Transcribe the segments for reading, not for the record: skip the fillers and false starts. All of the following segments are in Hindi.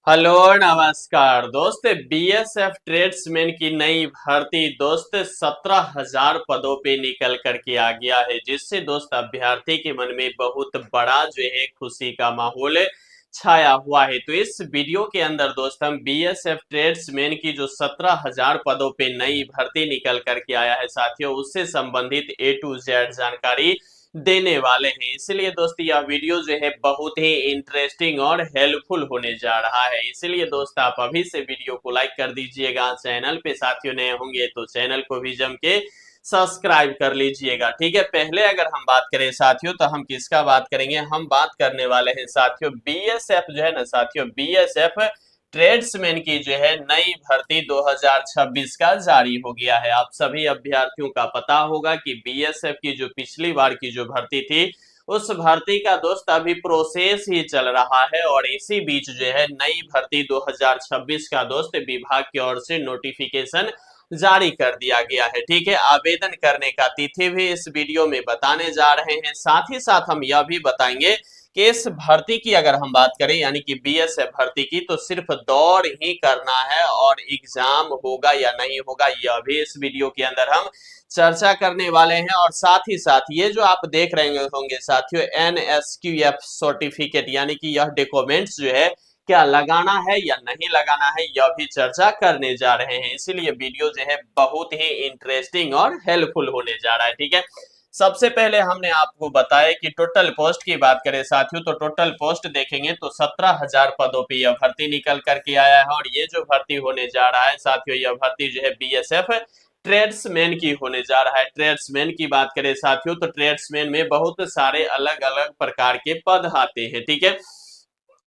हेलो नमस्कार दोस्त। बीएसएफ ट्रेड्समैन की नई भर्ती दोस्त 17,000 पदों पे निकल करके आ गया है, जिससे दोस्त अभ्यर्थी के मन में बहुत बड़ा जो है खुशी का माहौल छाया हुआ है। तो इस वीडियो के अंदर दोस्त हम बीएसएफ ट्रेड्समैन की जो 17,000 पदों पे नई भर्ती निकल करके आया है साथियों, उससे संबंधित ए टू जेड जानकारी देने वाले हैं। इसलिए दोस्त यह वीडियो जो है बहुत ही इंटरेस्टिंग और हेल्पफुल होने जा रहा है। इसलिए दोस्त आप अभी से वीडियो को लाइक कर दीजिएगा। चैनल पे साथियों नए होंगे तो चैनल को भी जम के सब्सक्राइब कर लीजिएगा। ठीक है, पहले अगर हम बात करें साथियों तो हम किसका बात करेंगे, हम बात करने वाले हैं साथियों बीएसएफ जो है ना साथियों, बीएसएफ ट्रेड्समैन की जो है नई भर्ती 2026 का जारी हो गया है। आप सभी अभ्यर्थियों का पता होगा कि बीएसएफ की जो पिछली बार की जो भर्ती थी, उस भर्ती का दोस्त अभी प्रोसेस ही चल रहा है और इसी बीच जो है नई भर्ती 2026 का दोस्त विभाग की ओर से नोटिफिकेशन जारी कर दिया गया है। ठीक है, आवेदन करने का तिथि भी इस वीडियो में बताने जा रहे हैं। साथ ही साथ हम यह भी बताएंगे कि इस भर्ती की अगर हम बात करें यानी कि बीएसएफ भर्ती की, तो सिर्फ दौड़ ही करना है और एग्जाम होगा या नहीं होगा यह भी इस वीडियो के अंदर हम चर्चा करने वाले हैं। और साथ ही साथ ये जो आप देख रहे होंगे साथियों एनएसक्यूएफ सर्टिफिकेट यानी कि यह डॉक्यूमेंट्स जो है क्या लगाना है या नहीं लगाना है यह भी चर्चा करने जा रहे हैं। इसीलिए वीडियो जो है बहुत ही इंटरेस्टिंग और हेल्पफुल होने जा रहा है। ठीक है, सबसे पहले हमने आपको बताया कि टोटल पोस्ट की बात करें साथियों तो टोटल पोस्ट देखेंगे तो 17,000 पदों पे यह भर्ती निकल करके आया है। और ये जो भर्ती होने जा रहा है साथियों, यह भर्ती जो है बीएसएफ ट्रेड्समैन की होने जा रहा है। ट्रेड्समैन की बात करें साथियों तो ट्रेड्समैन में बहुत सारे अलग अलग प्रकार के पद आते हैं। ठीक है,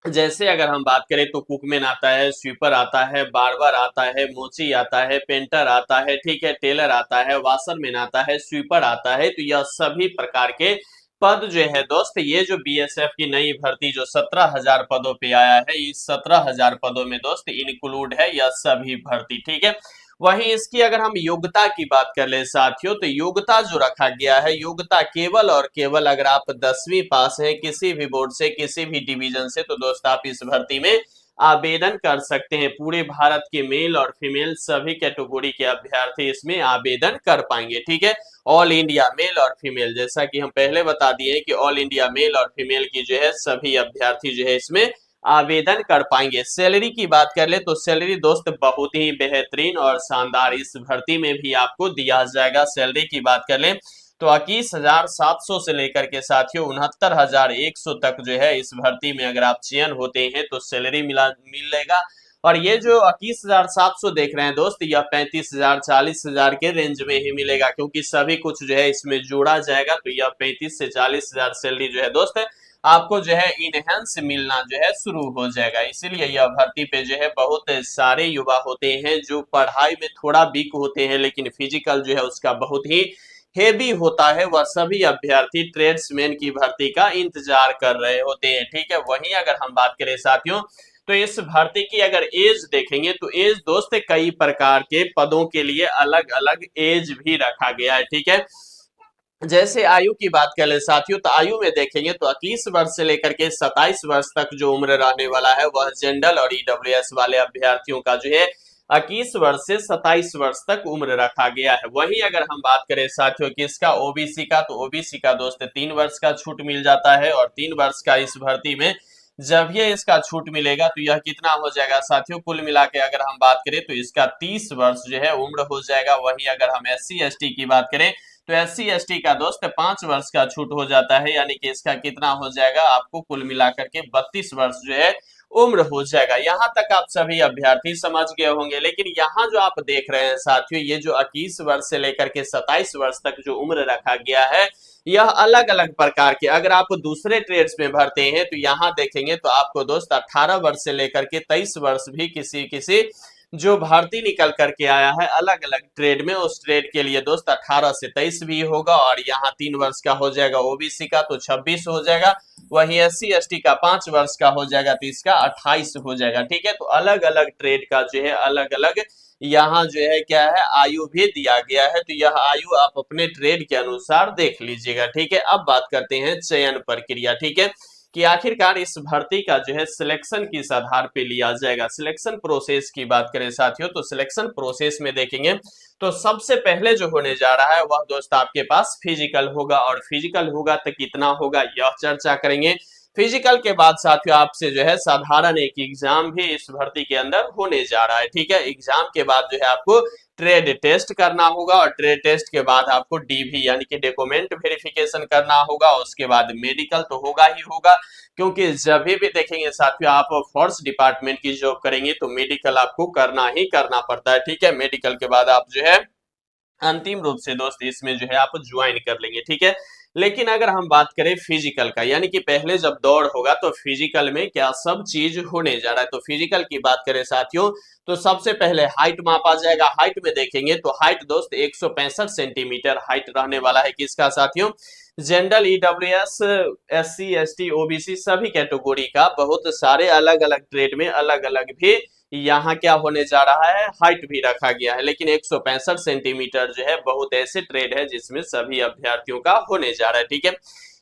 जैसे अगर हम बात करें तो कुकमैन आता है, स्वीपर आता है, बार्बर आता है, मोची आता है, पेंटर आता है, ठीक है, टेलर आता है, वाशरमैन आता है, स्वीपर आता है। तो यह सभी प्रकार के पद जो है दोस्त, ये जो बीएसएफ की नई भर्ती जो 17,000 पदों पे आया है, इस 17,000 पदों में दोस्त इंक्लूड है यह सभी भर्ती। ठीक है, वहीं इसकी अगर हम योग्यता की बात कर ले साथियों तो योग्यता जो रखा गया है, योग्यता केवल और केवल अगर आप 10वीं पास है किसी भी बोर्ड से किसी भी डिवीजन से, तो दोस्त आप इस भर्ती में आवेदन कर सकते हैं। पूरे भारत के मेल और फीमेल सभी कैटेगरी के अभ्यर्थी इसमें आवेदन कर पाएंगे। ठीक है, ऑल इंडिया मेल और फीमेल, जैसा कि हम पहले बता दिए कि ऑल इंडिया मेल और फीमेल की जो है सभी अभ्यर्थी जो है इसमें आवेदन कर पाएंगे। सैलरी की बात कर ले तो सैलरी दोस्त बहुत ही बेहतरीन और शानदार इस भर्ती में भी आपको दिया जाएगा। सैलरी की बात कर ले तो 21,700 से लेकर के साथियों 69,100 तक जो है इस भर्ती में अगर आप चयन होते हैं तो सैलरी मिलेगा। और ये जो 21,700 देख रहे हैं दोस्त, यह 35,000 40,000 के रेंज में ही मिलेगा, क्योंकि सभी कुछ जो है इसमें जोड़ा जाएगा। तो यह 35 से 40,000 सैलरी जो है दोस्त आपको जो है इनहेंस मिलना जो है शुरू हो जाएगा। इसीलिए यह भर्ती पे जो है बहुत सारे युवा होते हैं जो पढ़ाई में थोड़ा वीक होते हैं, लेकिन फिजिकल जो है उसका बहुत ही हेवी होता है। वह सभी अभ्यर्थी ट्रेड्समैन की भर्ती का इंतजार कर रहे होते हैं। ठीक है, वहीं अगर हम बात करें साथियों तो इस भर्ती की अगर एज देखेंगे तो एज दोस्त कई प्रकार के पदों के लिए अलग अलग एज भी रखा गया है। ठीक है, जैसे आयु की बात कर ले साथियों तो आयु में देखेंगे तो 21 वर्ष से लेकर के 27 वर्ष तक जो उम्र रहने वाला है वह जनरल और ईडब्ल्यूएस वाले अभ्यर्थियों का जो है 21 वर्ष से 27 वर्ष तक उम्र रखा गया है। वहीं अगर हम बात करें साथियों कि इसका ओबीसी का, तो ओबीसी का दोस्त 3 वर्ष का छूट मिल जाता है। और 3 वर्ष का इस भर्ती में जब ये इसका छूट मिलेगा तो यह कितना हो जाएगा साथियों, कुल मिला के अगर हम बात करें तो इसका 30 वर्ष जो है उम्र हो जाएगा। वहीं अगर हम एससी एसटी की बात करें तो एससी एसटी का दोस्त 5 वर्ष का छूट हो जाता है, यानी कि इसका कितना हो जाएगा आपको कुल मिलाकर के 32 वर्ष जो है उम्र हो जाएगा। यहाँ तक आप सभी अभ्यर्थी समझ गए होंगे। लेकिन यहाँ जो आप देख रहे हैं साथियों, ये जो 21 वर्ष से लेकर के 27 वर्ष तक जो उम्र रखा गया है, यह अलग अलग प्रकार के, अगर आप दूसरे ट्रेड्स में भरते हैं तो यहाँ देखेंगे तो आपको दोस्त 18 वर्ष से लेकर के 23 वर्ष भी किसी किसी जो भर्ती निकल करके आया है अलग अलग ट्रेड में, उस ट्रेड के लिए दोस्त 18 से 23 भी होगा। और यहाँ 3 वर्ष का हो जाएगा ओबीसी का तो 26 हो जाएगा। वहीं एससी एसटी का 5 वर्ष का हो जाएगा तो इसका 28 हो जाएगा। ठीक है, तो अलग अलग ट्रेड का जो है अलग अलग यहाँ जो है क्या है आयु भी दिया गया है। तो यह आयु आप अपने ट्रेड के अनुसार देख लीजिएगा। ठीक है, अब बात करते हैं चयन प्रक्रिया। ठीक है, कि आखिरकार इस भर्ती का जो है सिलेक्शन किस आधार पे लिया जाएगा। सिलेक्शन प्रोसेस की बात करें साथियों, तो सिलेक्शन प्रोसेस में देखेंगे तो सबसे पहले जो होने जा रहा है वह दोस्त आपके पास फिजिकल होगा, और फिजिकल होगा तो कितना होगा यह चर्चा करेंगे। फिजिकल के बाद साथियों आपसे जो है साधारण एक एग्जाम भी इस भर्ती के अंदर होने जा रहा है, ठीक है। एग्जाम के बाद जो है आपको ट्रेड टेस्ट करना होगा, और ट्रेड टेस्ट के बाद आपको डीवी यानी कि डॉक्यूमेंट वेरिफिकेशन करना होगा। उसके बाद मेडिकल तो होगा ही होगा, क्योंकि जब भी देखेंगे साथियों आप फोर्स डिपार्टमेंट की जॉब करेंगे तो मेडिकल आपको करना ही करना पड़ता है, ठीक है। मेडिकल के बाद आप जो है अंतिम रूप से दोस्त इसमें जो है आप ज्वाइन कर लेंगे, ठीक है। लेकिन अगर हम बात करें फिजिकल का, यानी कि पहले जब दौड़ होगा तो फिजिकल में क्या सब चीज होने जा रहा है। तो फिजिकल की बात करें साथियों तो सबसे पहले हाइट मापा जाएगा। हाइट में देखेंगे तो हाइट दोस्त 165 सेंटीमीटर हाइट रहने वाला है किसका साथियों, general EWS SC ST OBC सभी कैटेगरी का। बहुत सारे अलग अलग ट्रेड में अलग अलग भी यहाँ क्या होने जा रहा है, हाइट भी रखा गया है। लेकिन 165 सेंटीमीटर जो है बहुत ऐसे ट्रेड है जिसमें सभी अभ्यर्थियों का होने जा रहा है, ठीक है।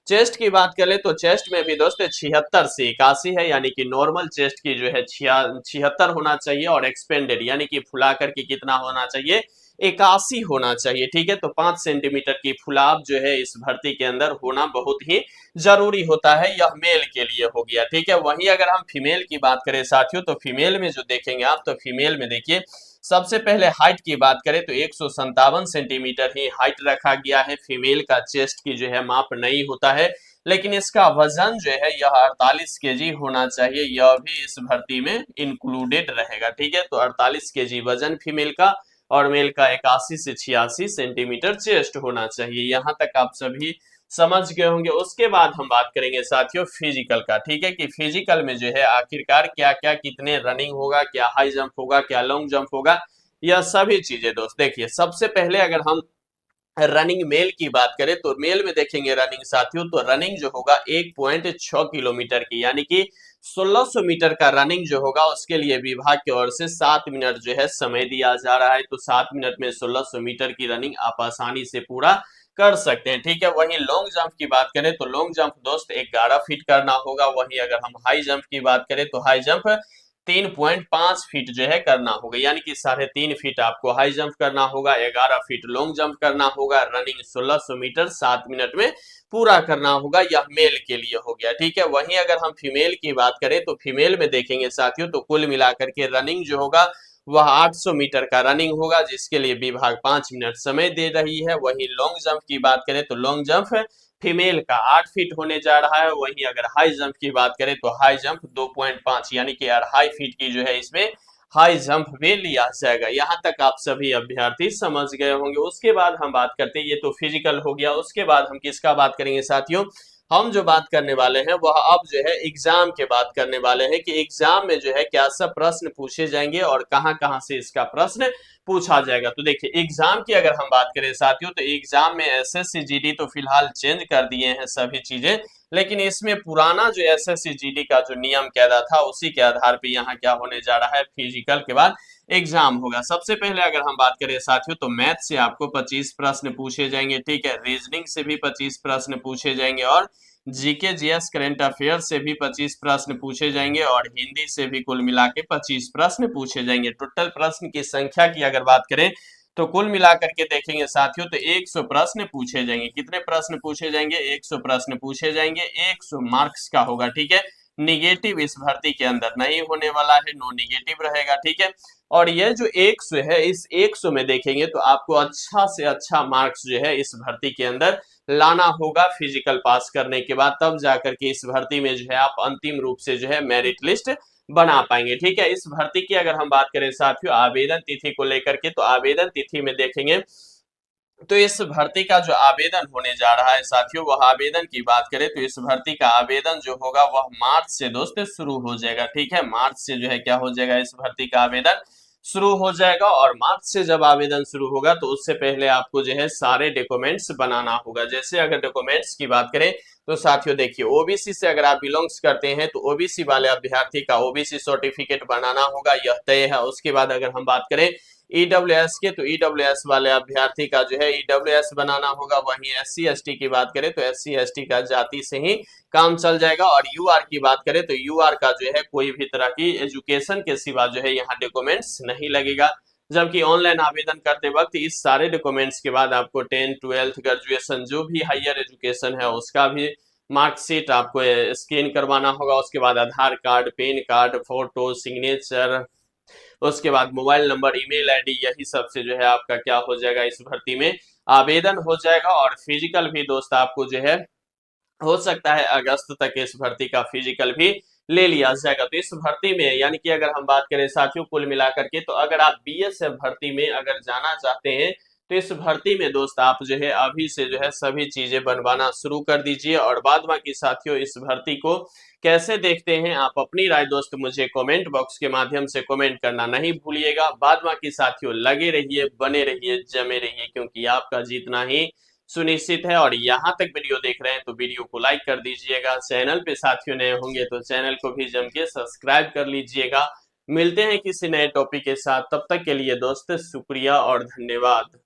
चेस्ट की बात करें तो चेस्ट में भी दोस्त 76 से 81 है, यानी कि नॉर्मल चेस्ट की जो है 76 होना चाहिए, और एक्सपेंडेड यानी कि फुला करके कितना होना चाहिए, 81 होना चाहिए, ठीक है। तो 5 सेंटीमीटर की फुलाव जो है इस भर्ती के अंदर होना बहुत ही जरूरी होता है, यह मेल के लिए हो गया, ठीक है। वहीं अगर हम फीमेल की बात करें साथियों तो फीमेल में जो देखेंगे आप, तो फीमेल में देखिए सबसे पहले हाइट की बात करें तो 157 सेंटीमीटर ही हाइट रखा गया है। फीमेल का चेस्ट की जो है माप नहीं होता है, लेकिन इसका वजन जो है यह 48 केजी होना चाहिए, यह भी इस भर्ती में इंक्लूडेड रहेगा, ठीक है। तो 48 केजी वजन फीमेल का, और मेल का 81 से 86 सेंटीमीटर चेस्ट होना चाहिए। यहाँ तक आप सभी समझ गए होंगे। उसके बाद हम बात करेंगे साथियों फिजिकल का, ठीक है, कि फिजिकल में जो है आखिरकार क्या क्या कितने रनिंग होगा, क्या हाई जंप होगा, क्या लॉन्ग जंप होगा, यह सभी चीजें दोस्त देखिए। सबसे पहले अगर हम रनिंग मेल की बात करें तो मेल में देखेंगे रनिंग साथियों, तो रनिंग जो होगा 1.6 किलोमीटर की, यानी कि 1600 मीटर का रनिंग जो होगा उसके लिए विभाग की ओर से 7 मिनट जो है समय दिया जा रहा है। तो 7 मिनट में 1600 मीटर की रनिंग आप आसानी से पूरा कर सकते हैं, ठीक है। वहीं लॉन्ग जंप की बात करें तो लॉन्ग जंप दोस्त 11 फीट करना होगा। वहीं अगर हम हाई जंप की बात करें तो हाई जंप 3.5 फीट जो है करना होगा, यानी कि 3.5 फीट आपको हाई जंप करना होगा, 11 फीट लॉन्ग जंप करना होगा, रनिंग 1600 मीटर 7 मिनट में पूरा करना होगा। यह मेल के लिए हो गया, ठीक है। वहीं अगर हम फीमेल की बात करें तो फीमेल में देखेंगे साथियों तो कुल मिलाकर के रनिंग जो होगा वह 800 मीटर का रनिंग होगा, जिसके लिए विभाग 5 मिनट समय दे रही है। वहीं लॉन्ग जंप की बात करें तो लॉन्ग जंप फीमेल का 8 फीट होने जा रहा है। वहीं अगर हाई जंप की बात करें तो हाई जंप 2.5 यानी कि 2.5 फीट की जो है इसमें हाई जंप भी लिया जाएगा। यहाँ तक आप सभी अभ्यर्थी समझ गए होंगे। उसके बाद हम बात करते हैं, ये तो फिजिकल हो गया। उसके बाद हम किसका बात करेंगे साथियों, हम जो बात करने वाले हैं वह अब जो है एग्जाम के बात करने वाले हैं, कि एग्जाम में जो है क्या सब प्रश्न पूछे जाएंगे और कहां कहां से इसका प्रश्न पूछा जाएगा। तो देखिए एग्जाम की अगर हम बात करें साथियों तो एग्जाम में एसएससी जीडी तो फिलहाल चेंज कर दिए हैं सभी चीजें, लेकिन इसमें पुराना जो एसएससी जीडी का जो नियम कायदा था उसी के आधार पे यहाँ क्या होने जा रहा है, फिजिकल के बाद एग्जाम होगा। सबसे पहले अगर हम बात करें साथियों तो मैथ से आपको 25 प्रश्न पूछे जाएंगे, ठीक है। रीजनिंग से भी 25 प्रश्न पूछे जाएंगे, और जीके जीएस करंट अफेयर से भी 25 प्रश्न पूछे जाएंगे, और हिंदी से भी कुल मिला के 25 प्रश्न पूछे जाएंगे। टोटल प्रश्न की संख्या की अगर बात करें तो कुल मिलाकर के देखेंगे साथियों तो 100 प्रश्न पूछे जाएंगे। कितने प्रश्न पूछे जाएंगे, 100 प्रश्न पूछे जाएंगे। 100 मार्क्स का होगा, ठीक है। निगेटिव इस भर्ती के अंदर नहीं होने वाला है, नो निगेटिव रहेगा, ठीक है। और ये जो 100 है, इस 100 में देखेंगे तो आपको अच्छा से अच्छा मार्क्स जो है इस भर्ती के अंदर लाना होगा फिजिकल पास करने के बाद, तब जाकर के इस भर्ती में जो है आप अंतिम रूप से जो है मेरिट लिस्ट बना पाएंगे, ठीक है। इस भर्ती की अगर हम बात करें साथियों आवेदन तिथि को लेकर के, तो आवेदन तिथि में देखेंगे तो इस भर्ती का जो आवेदन होने जा रहा है साथियों, वह आवेदन की बात करें तो इस भर्ती का आवेदन जो होगा वह मार्च से दोस्त शुरू हो जाएगा, ठीक है। मार्च से जो है क्या हो जाएगा, इस भर्ती का आवेदन शुरू हो जाएगा। और मार्च से जब आवेदन शुरू होगा तो उससे पहले आपको जो है सारे डॉक्यूमेंट्स बनाना होगा। जैसे अगर डॉक्यूमेंट्स की बात करें तो साथियों देखिए ओबीसी से अगर आप बिलोंग्स करते हैं तो ओबीसी वाले अभ्यर्थी का ओबीसी सर्टिफिकेट बनाना होगा, यह तय है। उसके बाद अगर हम बात करें ईडब्ल्यूएस के, तो ईडब्ल्यूएस वाले अभ्यर्थी का जो है ईडब्ल्यूएस बनाना होगा। वहीं एससी एसटी की बात करें तो एससी एसटी का जाति से ही काम चल जाएगा। और यूआर की बात करें तो यूआर का जो है कोई भी तरह की एजुकेशन के सिवा जो है यहाँ डॉक्यूमेंट्स नहीं लगेगा। जबकि ऑनलाइन आवेदन करते वक्त इस सारे डॉक्यूमेंट्स के बाद आपको 10th 12th ग्रेजुएशन जो भी हायर एजुकेशन है उसका भी मार्कशीट आपको स्कैन करवाना होगा। उसके बाद Aadhaar card, PAN card, photo, signature, उसके बाद मोबाइल नंबर, ईमेल आईडी, यही सब से जो है आपका क्या हो जाएगा, इस भर्ती में आवेदन हो जाएगा। और फिजिकल भी दोस्त आपको जो है हो सकता है अगस्त तक इस भर्ती का फिजिकल भी ले लिया जाएगा। तो इस भर्ती में यानी कि अगर हम बात करें साथियों कुल मिलाकर के, तो अगर आप बीएसएफ भर्ती में अगर जाना चाहते हैं तो इस भर्ती में दोस्त आप जो है अभी से जो है सभी चीजें बनवाना शुरू कर दीजिए। और बाद बाकी साथियों इस भर्ती को कैसे देखते हैं आप अपनी राय दोस्त मुझे कमेंट बॉक्स के माध्यम से कमेंट करना नहीं भूलिएगा। बाद बाकी साथियों लगे रहिए, बने रहिए, जमे रहिए, क्योंकि आपका जीतना ही सुनिश्चित है। और यहाँ तक वीडियो देख रहे हैं तो वीडियो को लाइक कर दीजिएगा। चैनल पे साथियों नए होंगे तो चैनल को भी जम के सब्सक्राइब कर लीजिएगा। मिलते हैं किसी नए टॉपिक के साथ, तब तक के लिए दोस्त शुक्रिया और धन्यवाद।